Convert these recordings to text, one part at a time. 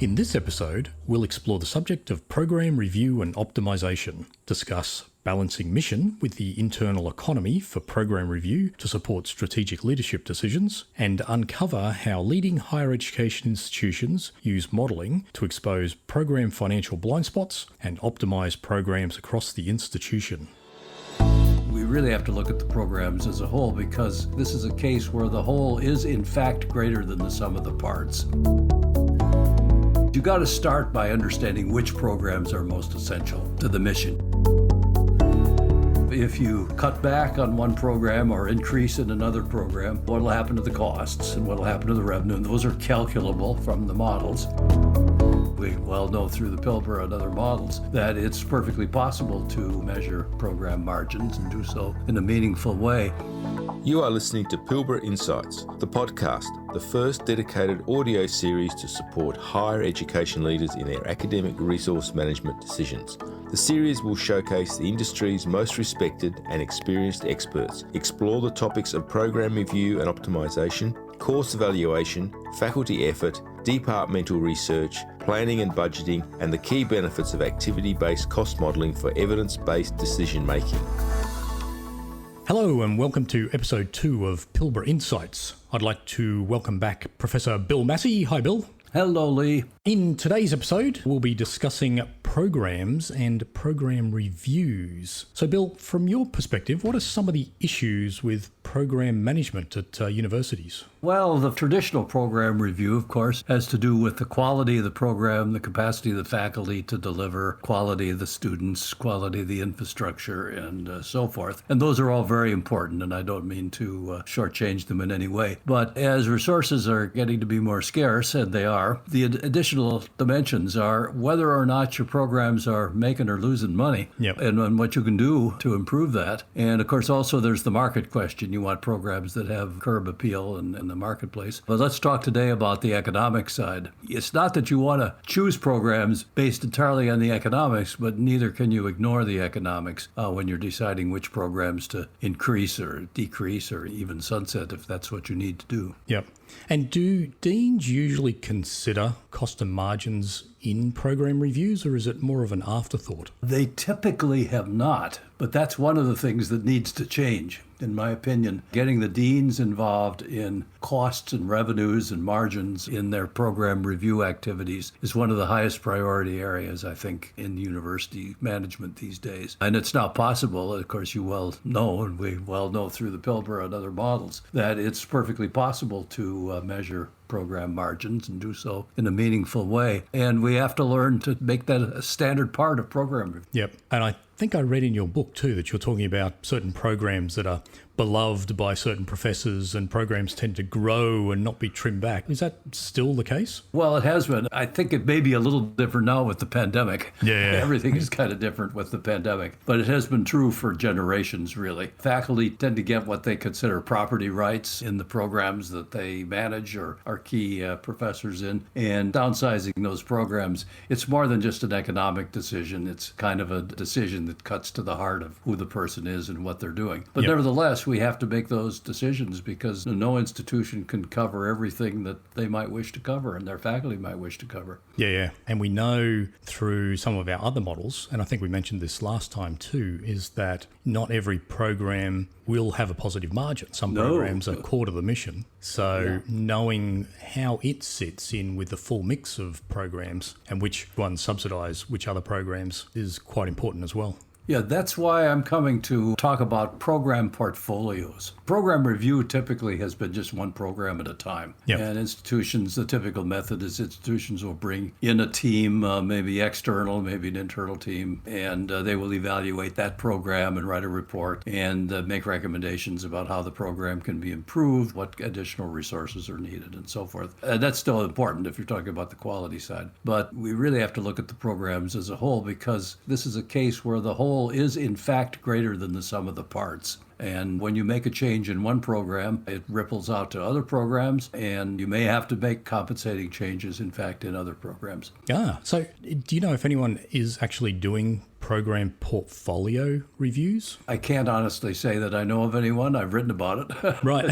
In this episode, we'll explore the subject of program review and optimization, discuss balancing mission with the internal economy for program review to support strategic leadership decisions, and uncover how leading higher education institutions use modelling to expose program financial blind spots and optimise programs across the institution. We really have to look at the programs as a whole because this is a case where the whole is in fact greater than the sum of the parts. You got to start by understanding which programs are most essential to the mission. If you cut back on one program or increase in another program, what will happen to the costs and what will happen to the revenue? And those are calculable from the models. We well know through the Pilbara and other models that it's perfectly possible to measure program margins and do so in a meaningful way. You are listening to Pilbara Insights, the podcast, the first dedicated audio series to support higher education leaders in their academic resource management decisions. The series will showcase the industry's most respected and experienced experts, explore the topics of program review and optimization, course evaluation, faculty effort, departmental research, planning and budgeting, and the key benefits of activity-based cost modelling for evidence-based decision-making. Hello and welcome to episode 2 of Pilbara Insights. I'd like to welcome back Professor Bill Massy. Hi, Bill. Hello, Lee. In today's episode, we'll be discussing programs and program reviews. So, Bill, from your perspective, what are some of the issues with program management at universities? Well, the traditional program review, of course, has to do with the quality of the program, the capacity of the faculty to deliver, quality of the students, quality of the infrastructure, and so forth. And those are all very important, and I don't mean to shortchange them in any way. But as resources are getting to be more scarce, and they are, the additional dimensions are whether or not your programs are making or losing money, and what you can do to improve that. And, of course, also there's the market question. You want programs that have curb appeal in the marketplace. But let's talk today about the economic side. It's not that you want to choose programs based entirely on the economics, but neither can you ignore the economics when you're deciding which programs to increase or decrease or even sunset if that's what you need to do. Yep. And do deans usually consider cost and margins in program reviews, or is it more of an afterthought? They typically have not, but that's one of the things that needs to change, in my opinion. Getting the deans involved in costs and revenues and margins in their program review activities is one of the highest priority areas, I think, in university management these days. And it's not possible, of course, you well know, and we well know through the Pilbara and other models, that it's perfectly possible to measure program margins and do so in a meaningful way. And we have to learn to make that a standard part of program review. Yep. And I think I read in your book too that you're talking about certain programs that are beloved by certain professors and programs tend to grow and not be trimmed back. Is that still the case? Well, it has been. I think it may be a little different now with the pandemic. Yeah. Everything is kind of different with the pandemic, but it has been true for generations, really. Faculty tend to get what they consider property rights in the programs that they manage or are key professors in, and downsizing those programs, it's more than just an economic decision. It's kind of a decision that cuts to the heart of who the person is and what they're doing. But nevertheless, we have to make those decisions because no institution can cover everything that they might wish to cover and their faculty might wish to cover. Yeah. And we know through some of our other models, and I think we mentioned this last time too, is that not every program will have a positive margin. Some programs are core to the mission. So knowing how it sits in with the full mix of programs and which ones subsidise which other programs is quite important as well. Yeah, that's why I'm coming to talk about program portfolios. Program review typically has been just one program at a time. Yep. And institutions, the typical method is institutions will bring in a team, maybe external, maybe an internal team, and they will evaluate that program and write a report and make recommendations about how the program can be improved, what additional resources are needed, and so forth. That's still important if you're talking about the quality side. But we really have to look at the programs as a whole because this is a case where the whole is in fact greater than the sum of the parts. And when you make a change in one program, it ripples out to other programs, and you may have to make compensating changes, in fact, in other programs. So do you know if anyone is actually doing program portfolio reviews? I can't honestly say that I know of anyone. I've written about it, Right.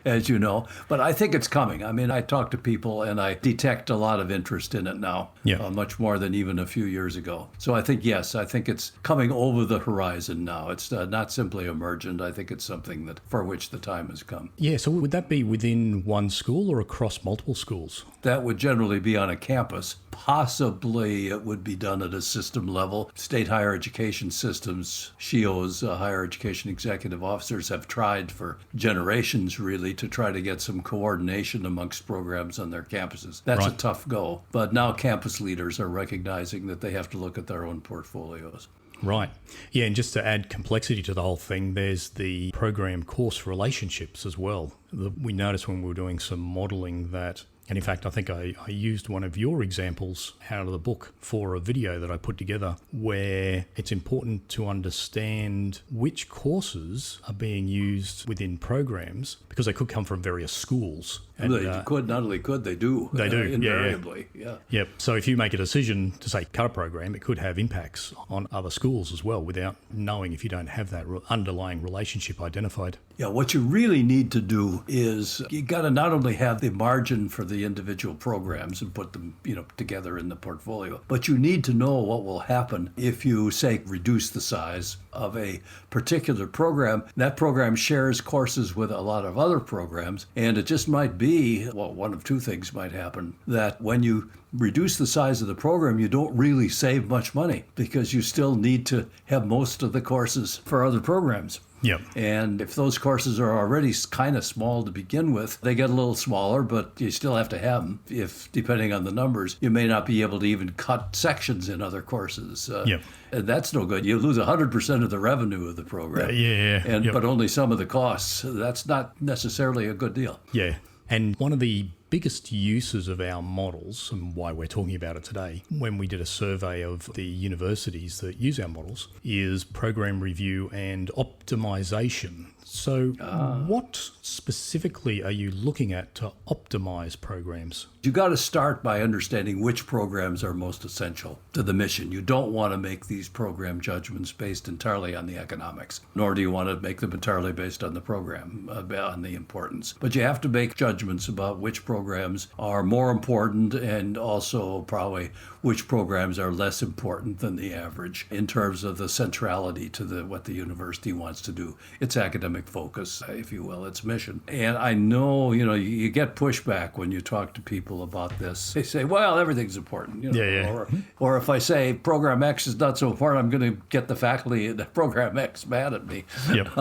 as you know. But I think it's coming. I mean, I talk to people and I detect a lot of interest in it now, Yeah. much more than even a few years ago. So I think, yes, I think it's coming over the horizon now. It's not simply emergent. I think it's something that for which the time has come. Yeah, so would that be within one school or across multiple schools? That would generally be on a campus. Possibly it would be done at a system level. State higher education systems, SHIOs, higher education executive officers, have tried for generations really to try to get some coordination amongst programs on their campuses. That's a Right. tough go. But now campus leaders are recognizing that they have to look at their own portfolios. Right. Yeah, and just to add complexity to the whole thing, there's the program course relationships as well. We noticed when we were doing some modelling that, and in fact, I think I used one of your examples out of the book for a video that I put together where it's important to understand which courses are being used within programs because they could come from various schools. And, They could, not only could, they do. They do, invariably, yeah. Yep. So if you make a decision to say cut a program, it could have impacts on other schools as well without knowing if you don't have that underlying relationship identified. Yeah, what you really need to do is you got to not only have the margin for the individual programs and put them, together in the portfolio, but you need to know what will happen if you, say, reduce the size of a particular program. That program shares courses with a lot of other programs, and it just might be, well, one of two things might happen, that when you reduce the size of the program, you don't really save much money because you still need to have most of the courses for other programs. Yep. And if those courses are already kind of small to begin with, they get a little smaller, but you still have to have them. If, depending on the numbers, you may not be able to even cut sections in other courses. Yep. And that's no good. You lose 100% of the revenue of the program. Yep. But only some of the costs. That's not necessarily a good deal. Yeah. And one of the biggest uses of our models, and why we're talking about it today, when we did a survey of the universities that use our models, is program review and optimization. So what specifically are you looking at to optimize programs? You got to start by understanding which programs are most essential to the mission. You don't want to make these program judgments based entirely on the economics, nor do you want to make them entirely based on the program, on the importance. But you have to make judgments about which programs are more important and also probably which programs are less important than the average in terms of the centrality to what the university wants to do. Its academic focus, if you will, its mission. And I know, you get pushback when you talk to people about this. They say, well, everything's important. Or if I say program X is not so important, I'm going to get the faculty in program X mad at me. Yep.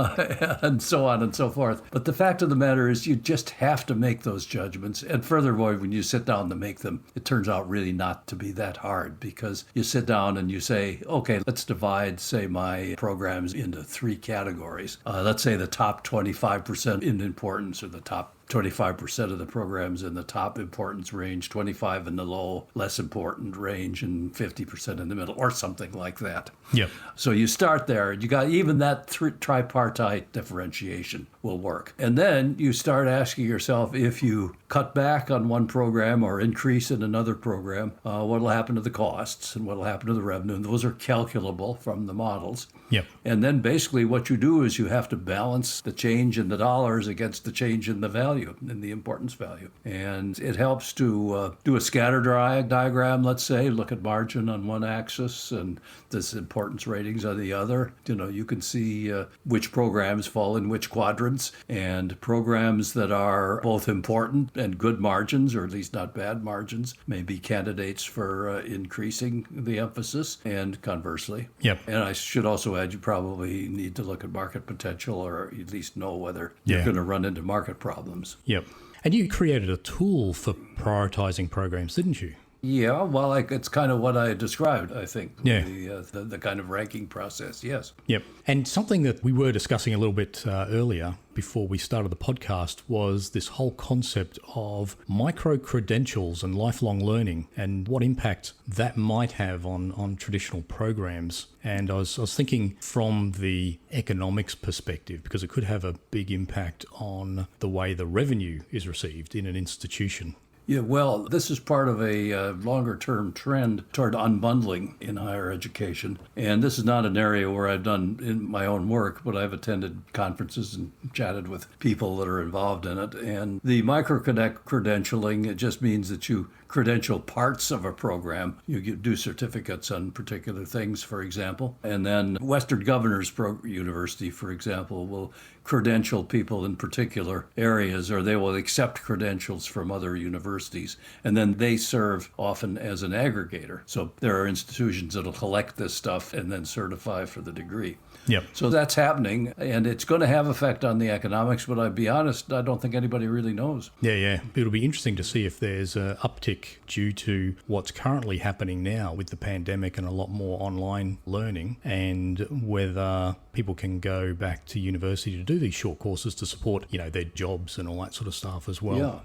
And so on and so forth. But the fact of the matter is you just have to make those judgments. And furthermore, when you sit down to make them, it turns out really not to be that hard because you sit down and you say, okay, let's divide, say, my programs into three categories. Let's say the top 25% in importance or the top 25% of the programs in the top importance range, 25 in the low, less important range, and 50% in the middle, or something like that. Yep. So you start there. You got even that tripartite differentiation will work. And then you start asking yourself, if you cut back on one program or increase in another program, what will happen to the costs and what will happen to the revenue? And those are calculable from the models. Yep. And then basically what you do is you have to balance the change in the dollars against the change in the value, in the importance value. And it helps to do a scatter diagram, let's say, look at margin on one axis and this importance ratings on the other. You can see which programs fall in which quadrants, and programs that are both important and good margins, or at least not bad margins, may be candidates for increasing the emphasis, and conversely. Yep. And I should also add, you probably need to look at market potential, or at least know whether you're going to run into market problems. Yep. And you created a tool for prioritizing programs, didn't you? Yeah, well, it's kind of what I described, I think. Yeah. The kind of ranking process, yes. Yep. And something that we were discussing a little bit earlier before we started the podcast was this whole concept of micro-credentials and lifelong learning and what impact that might have on traditional programs. And I was thinking from the economics perspective, because it could have a big impact on the way the revenue is received in an institution. Yeah, well, this is part of a longer-term trend toward unbundling in higher education. And this is not an area where I've done in my own work, but I've attended conferences and chatted with people that are involved in it. And the MicroConnect Credentialing, it just means that you credential parts of a program. You do certificates on particular things, for example. And then Western Governors University, for example, will credential people in particular areas, or they will accept credentials from other universities. And then they serve often as an aggregator. So there are institutions that will collect this stuff and then certify for the degree. Yep. So that's happening, and it's going to have effect on the economics, but I'll be honest, I don't think anybody really knows. Yeah. It'll be interesting to see if there's an uptick due to what's currently happening now with the pandemic and a lot more online learning, and whether people can go back to university to do these short courses to support, their jobs and all that sort of stuff as well. Yeah.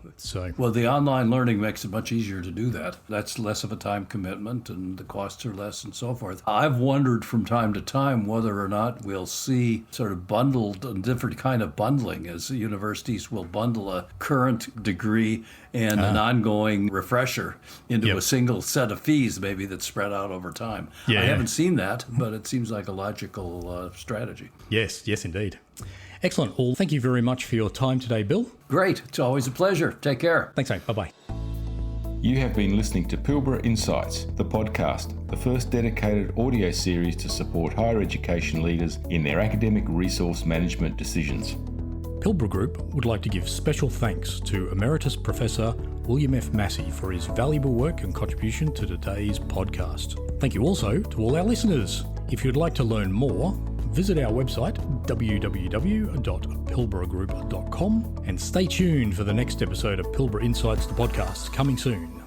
Well, the online learning makes it much easier to do that. That's less of a time commitment, and the costs are less and so forth. I've wondered from time to time whether or not we'll see sort of bundled, a different kind of bundling, as the universities will bundle a current degree and an ongoing refresher into a single set of fees, maybe that's spread out over time. I haven't seen that, but it seems like a logical strategy. Yes, indeed. Excellent. Well, thank you very much for your time today, Bill. Great. It's always a pleasure. Take care. Thanks, mate. Bye-bye. You have been listening to Pilbara Insights, the podcast, the first dedicated audio series to support higher education leaders in their academic resource management decisions. Pilbara Group would like to give special thanks to Emeritus Professor William F. Massy for his valuable work and contribution to today's podcast. Thank you also to all our listeners. If you'd like to learn more, visit our website www.pilbaragroup.com and stay tuned for the next episode of Pilbara Insights, the podcast, coming soon.